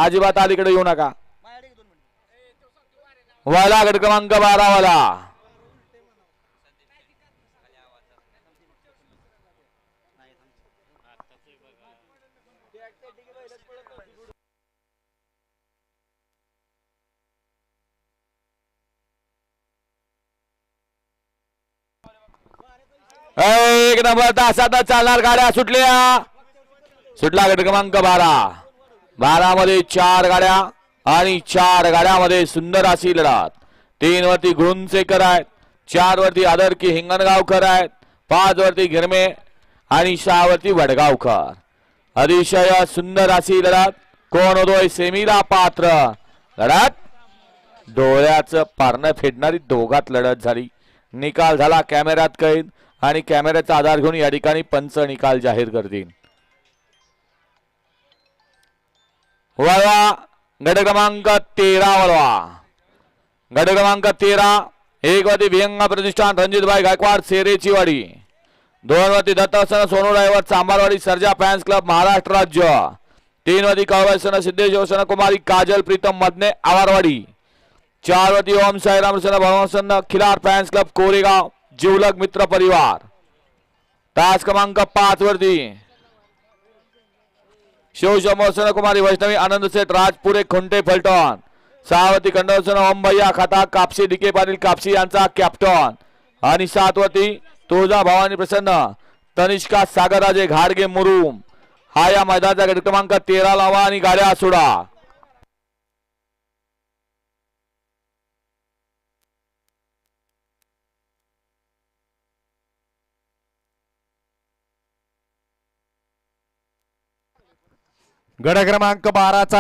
अजिबात अलीकडे येऊ नका. वाला गट क्रमांक 12 वाला एक नंबर तासात चालणार गाड्या सुटला गट क्रमांक 12 मध्ये 4 गाड्या आणि 4 गाड्यामध्ये सुंदर अशी लढत. 3 वरती गुरुंचेकर आहेत, 4 वरती आदरकी हिंगणगावकर आहेत, 5 वरती गिरमे आणि 6 वरती वडगावकर. अतिशय सुंदर अशी लढत. कोण होतोय सेमीला पात्र? लढत डोळ्याचं पारणं फेडणारी दोघात लढत झाली. निकाल झाला कॅमेऱ्यात कैद आणि कॅमेऱ्याचा आधार घेऊन या ठिकाणी पंच निकाल जाहीर करतील. वळवा गट क्रमांक 13 वळवा गट क्रमांक 13 एक वरती विहंग प्रतिष्ठान रणजितभाई गायकवाड सेरेची वाडी, 2 वरती दत्तसन Sonu driver Chambarwadi Sarja fans club Maharashtra राज्य, 3 वरती कळवसन सिद्धेश कुमारी काजल प्रीतम मदने आवारवाडी, 4 वरती ओम साईराम भवसन खिलार फॅन्स क्लब कोरेगाव जिवलग मित्र परिवार, तास क्रमांक 5 वरती शिवशंभोसन कुमारी वैष्णवी आनंद सेठ राजपुरे खुंटे फलटण, 6 वरती कंडोसन ओम भैया खाता कापसी डीके पाटील कापसी यांचा कॅप्टन आणि 7 वरती तुळजा भवानी प्रसन्न तनिष्का सागरराजे घाडगे मुरुम. हा या मैदानाचा गट क्रमांक 13 लावा आणि गाड्या सोडा. गट क्रमांक 12 चा